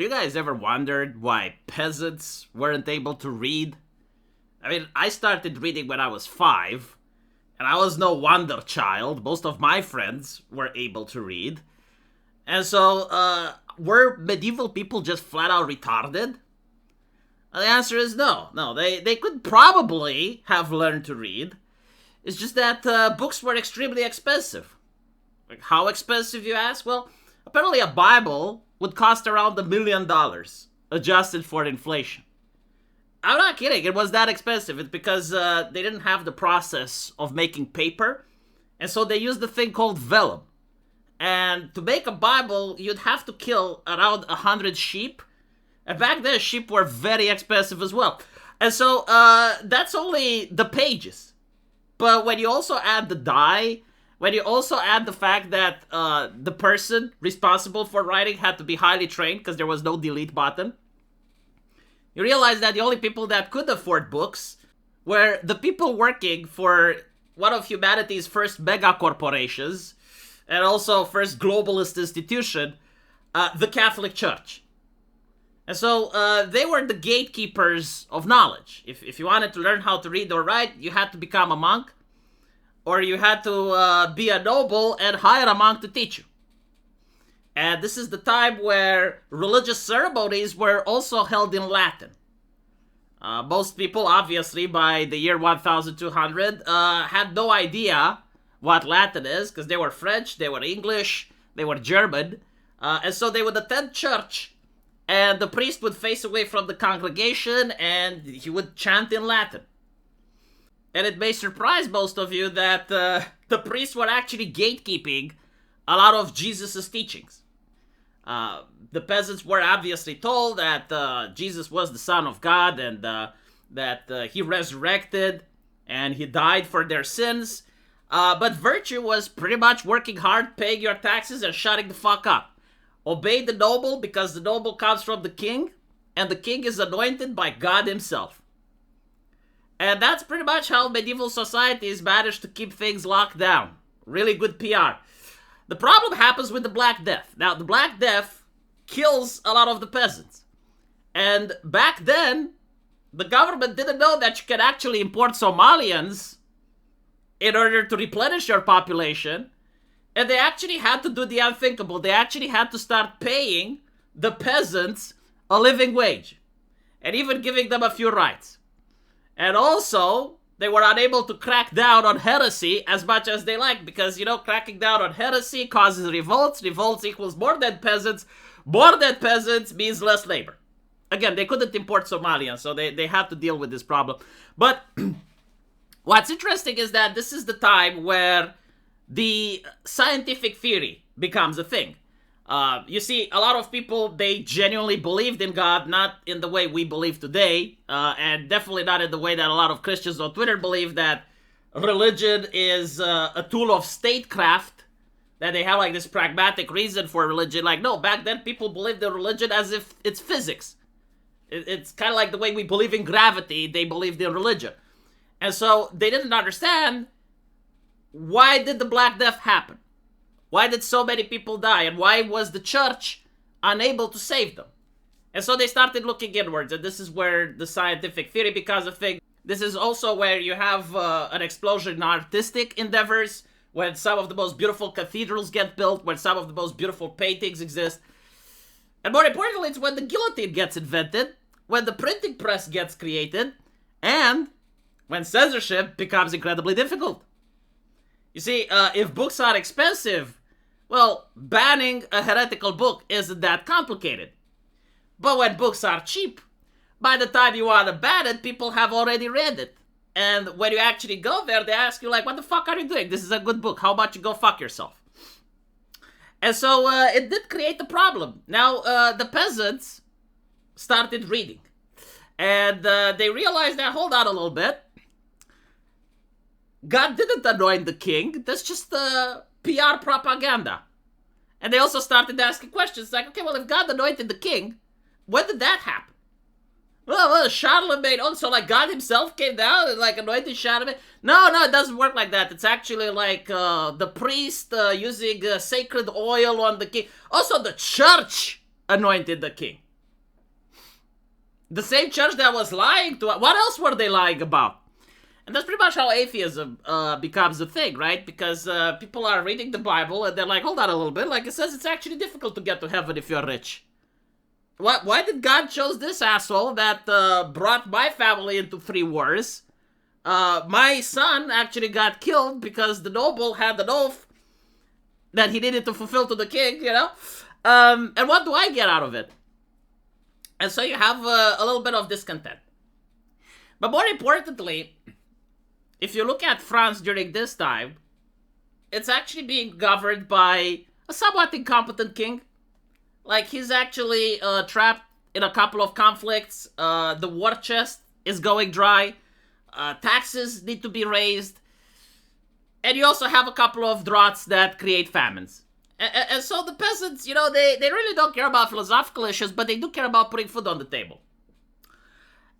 You guys ever wondered why peasants weren't able to read? I mean, I started reading when I was 5, and I was no wonder child. Most of my friends were able to read. And so, were medieval people just flat out retarded? The answer is no. No, they could probably have learned to read. It's just that books were extremely expensive. Like, how expensive, you ask? Well, apparently a Bible would cost around $1 million, adjusted for inflation. I'm not kidding, it was that expensive. It's because they didn't have the process of making paper, and so they used the thing called vellum. And to make a Bible, you'd have to kill around 100 sheep, and back then sheep were very expensive as well. And so that's only the pages. But when you also add the dye, when you also add the fact that the person responsible for writing had to be highly trained because there was no delete button, you realize that the only people that could afford books were the people working for one of humanity's first mega corporations and also first globalist institution, the Catholic Church. And so they were the gatekeepers of knowledge. If you wanted to learn how to read or write, you had to become a monk, or you had to be a noble and hire a monk to teach you. And this is the time where religious ceremonies were also held in Latin. Most people, obviously, by the year 1200, had no idea what Latin is, because they were French, they were English, they were German, and so they would attend church, and the priest would face away from the congregation, and he would chant in Latin. And it may surprise most of you that the priests were actually gatekeeping a lot of Jesus' teachings. The peasants were obviously told that Jesus was the Son of God, and that he resurrected and he died for their sins. But virtue was pretty much working hard, paying your taxes, and shutting the fuck up. Obey the noble, because the noble comes from the king, and the king is anointed by God himself. And that's pretty much how medieval societies managed to keep things locked down. Really good PR. The problem happens with the Black Death. Now, the Black Death kills a lot of the peasants. And back then, the government didn't know that you could actually import Somalians in order to replenish your population. And they actually had to do the unthinkable. They actually had to start paying the peasants a living wage. And even giving them a few rights. And also, they were unable to crack down on heresy as much as they liked, because, you know, cracking down on heresy causes revolts. Revolts equals more dead peasants. More dead peasants means less labor. Again, they couldn't import Somalians, so they had to deal with this problem. But what's interesting is that this is the time where the scientific theory becomes a thing. You see, a lot of people, they genuinely believed in God, not in the way we believe today, and definitely not in the way that a lot of Christians on Twitter believe, that religion is a tool of statecraft, that they have like this pragmatic reason for religion. Like, no, back then people believed in religion as if it's physics. It's kind of like the way we believe in gravity, they believed in religion. And so they didn't understand, why did the Black Death happen? Why did so many people die? And why was the church unable to save them? And so they started looking inwards. And this is where the scientific theory becomes a thing. This is also where you have an explosion in artistic endeavors, when some of the most beautiful cathedrals get built, when some of the most beautiful paintings exist. And more importantly, it's when the guillotine gets invented, when the printing press gets created, and when censorship becomes incredibly difficult. You see, if books are expensive, well, banning a heretical book isn't that complicated. But when books are cheap, by the time you want to ban it, people have already read it. And when you actually go there, they ask you, like, what the fuck are you doing? This is a good book. How about you go fuck yourself? And so it did create a problem. Now, the peasants started reading. And they realized that, hold on a little bit, God didn't anoint the king. That's just PR propaganda. And they also started asking questions like, okay, well, if God anointed the king, when did that happen? Well, Charlemagne, also, like, God himself came down and, like, anointed Charlemagne. No, it doesn't work like that. It's actually, like, the priest using sacred oil on the king. Also, the church anointed the king. The same church that was lying to us. What else were they lying about? And that's pretty much how atheism becomes a thing, right? Because people are reading the Bible and they're like, hold on a little bit. Like, it says it's actually difficult to get to heaven if you're rich. Why did God chose this asshole that brought my family into 3 wars? My son actually got killed because the noble had an oath that he needed to fulfill to the king, you know? And what do I get out of it? And so you have a little bit of discontent. But more importantly, if you look at France during this time, it's actually being governed by a somewhat incompetent king. Like, he's actually trapped in a couple of conflicts. The war chest is going dry. Taxes need to be raised. And you also have a couple of droughts that create famines. And so the peasants, you know, they really don't care about philosophical issues, but they do care about putting food on the table.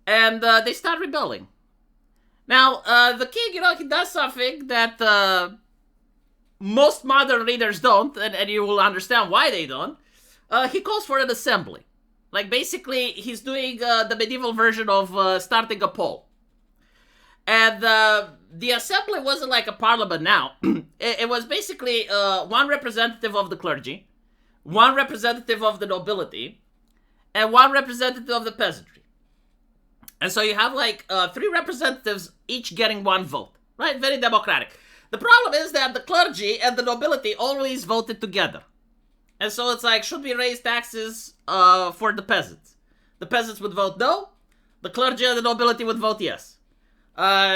And they start rebelling. Now, the king, you know, he does something that most modern readers don't, and you will understand why they don't. He calls for an assembly. Like, basically, he's doing the medieval version of starting a poll. And the assembly wasn't like a parliament now. It was basically one representative of the clergy, one representative of the nobility, and one representative of the peasantry. And so you have like 3 representatives each getting 1 vote, right? Very democratic. The problem is that the clergy and the nobility always voted together. And so it's like, should we raise taxes for the peasants? The peasants would vote no. The clergy and the nobility would vote yes.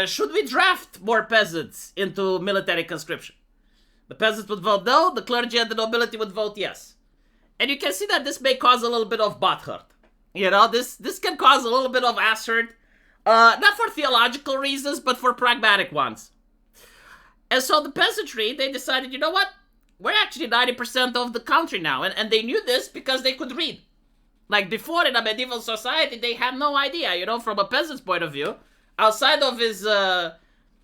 Should we draft more peasants into military conscription? The peasants would vote no. The clergy and the nobility would vote yes. And you can see that this may cause a little bit of butt hurt. You know, this can cause a little bit of ass hurt. Not for theological reasons, but for pragmatic ones. And so the peasantry, they decided, you know what? We're actually 90% of the country now. And they knew this because they could read. Like, before, in a medieval society, they had no idea, you know, from a peasant's point of view. Outside of his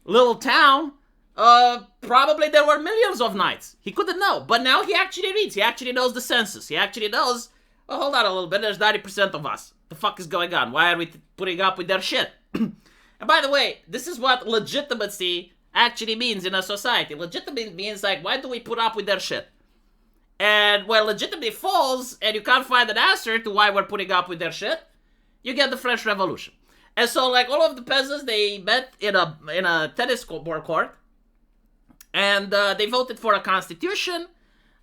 little town, probably there were millions of knights. He couldn't know. But now he actually reads. He actually knows the census. He actually knows, oh, hold on a little bit, there's 90% of us. The fuck is going on? Why are we putting up with their shit? And by the way, this is what legitimacy actually means in a society. Legitimacy means, like, why do we put up with their shit? And when legitimacy falls and you can't find an answer to why we're putting up with their shit, you get the French Revolution. And so, like, all of the peasants, they met in a tennis court, and they voted for a constitution,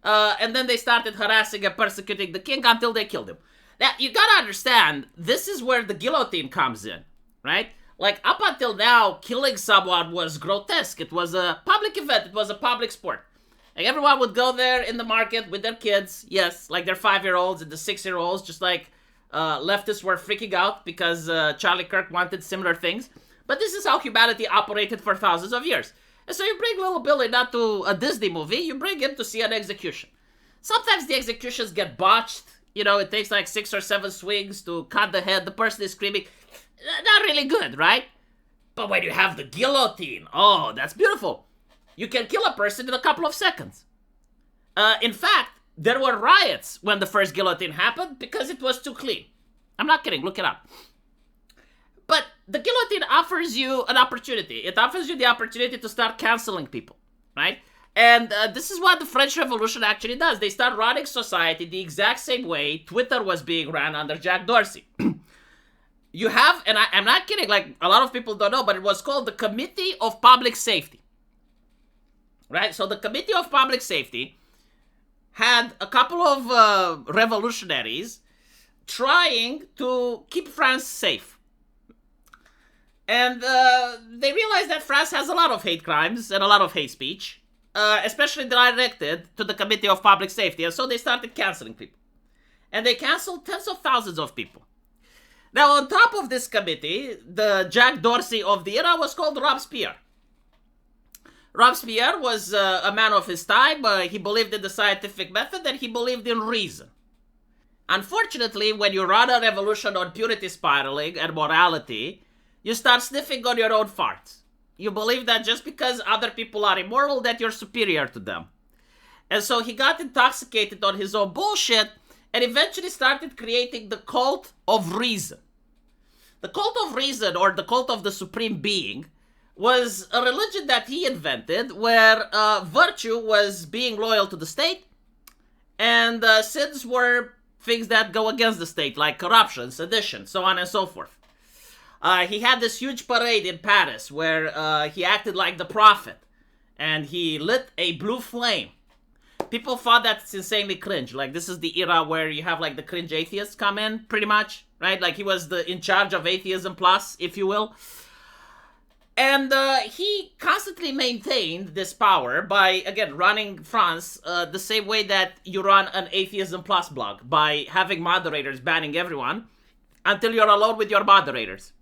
and then they started harassing and persecuting the king until they killed him. Now, you gotta understand, this is where the guillotine comes in, right? Like, up until now, killing someone was grotesque. It was a public event. It was a public sport. Like, everyone would go there in the market with their kids, yes, like their 5-year-olds and the 6-year-olds, just like leftists were freaking out because Charlie Kirk wanted similar things. But this is how humanity operated for thousands of years. And so you bring little Billy not to a Disney movie, you bring him to see an execution. Sometimes the executions get botched. You know, it takes like 6 or 7 swings to cut the head. The person is screaming. Not really good, right? But when you have the guillotine, oh, that's beautiful. You can kill a person in a couple of seconds. In fact, there were riots when the first guillotine happened because it was too clean. I'm not kidding, look it up. But the guillotine offers you an opportunity. It offers you the opportunity to start canceling people, right? And this is what the French Revolution actually does. They start running society the exact same way Twitter was being ran under Jack Dorsey. You have, and I'm not kidding, like a lot of people don't know, but it was called the Committee of Public Safety. Right? So the Committee of Public Safety had a couple of revolutionaries trying to keep France safe. And they realized that France has a lot of hate crimes and a lot of hate speech, especially directed to the Committee of Public Safety. And so they started canceling people. And they canceled tens of thousands of people. Now, on top of this committee, the Jack Dorsey of the era was called Robespierre. Robespierre was a man of his time. He believed in the scientific method and he believed in reason. Unfortunately, when you run a revolution on purity spiraling and morality, you start sniffing on your own farts. You believe that just because other people are immoral, that you're superior to them. And so he got intoxicated on his own bullshit and eventually started creating the cult of reason. The cult of reason, or the cult of the supreme being, was a religion that he invented where virtue was being loyal to the state, and sins were things that go against the state, like corruption, sedition, so on and so forth. He had this huge parade in Paris where he acted like the prophet, and he lit a blue flame. People thought that's insanely cringe. Like, this is the era where you have, like, the cringe atheists come in, pretty much, right? Like, he was in charge of atheism plus, if you will. And he constantly maintained this power by, again, running France the same way that you run an atheism plus blog, by having moderators banning everyone until you're alone with your moderators.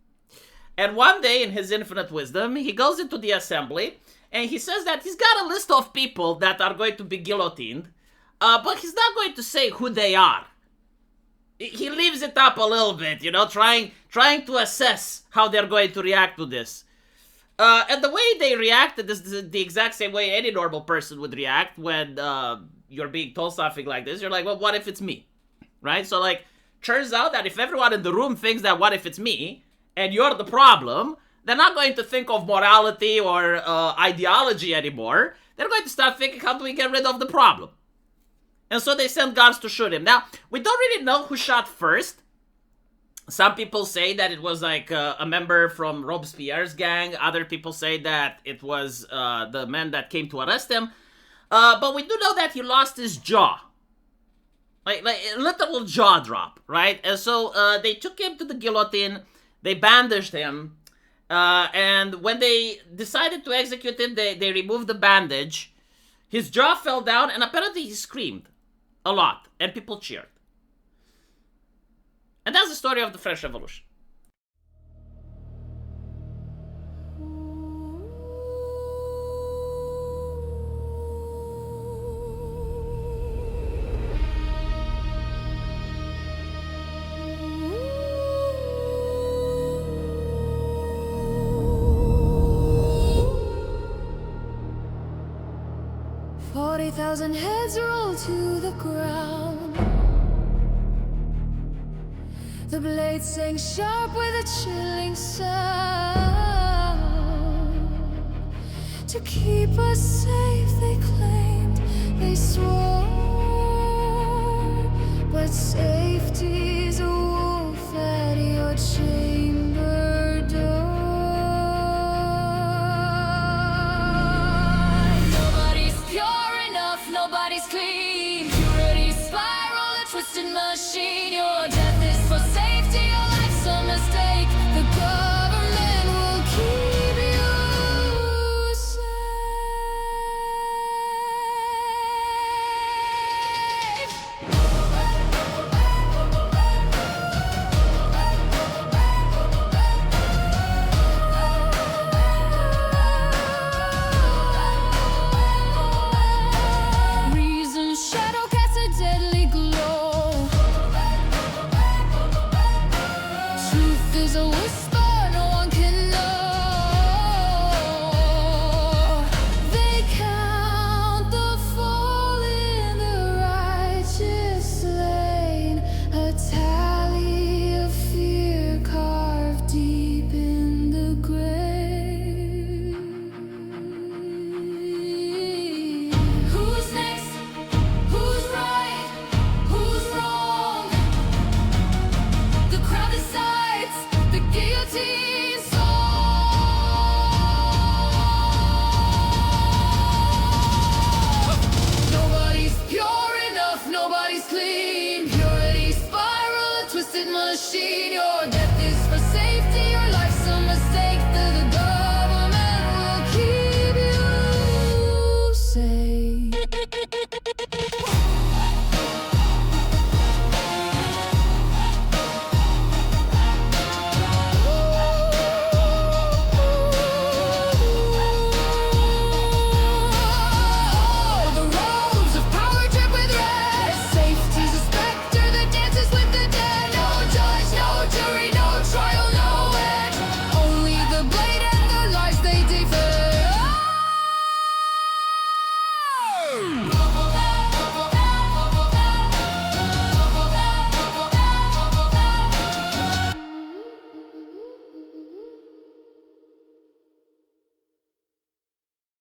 And one day, in his infinite wisdom, he goes into the assembly and he says that he's got a list of people that are going to be guillotined, but he's not going to say who they are. He leaves it up a little bit, you know, trying to assess how they're going to react to this. And the way they reacted is the exact same way any normal person would react when you're being told something like this. You're like, well, what if it's me? Right? So, like, turns out that if everyone in the room thinks that what if it's me, and you're the problem, they're not going to think of morality or ideology anymore. They're going to start thinking, how do we get rid of the problem? And so they send guards to shoot him. Now, we don't really know who shot first. Some people say that it was like a member from Robespierre's gang. Other people say that it was the men that came to arrest him. But we do know that he lost his jaw. Like a literal jaw drop, right? And so they took him to the guillotine. They bandaged him. And when they decided to execute him, they removed the bandage. His jaw fell down, and apparently he screamed a lot. And people cheered. And that's the story of the French Revolution. Thousand heads roll to the ground. The blades sang sharp with a chilling sound. To keep us safe, they claimed, they swore, but safety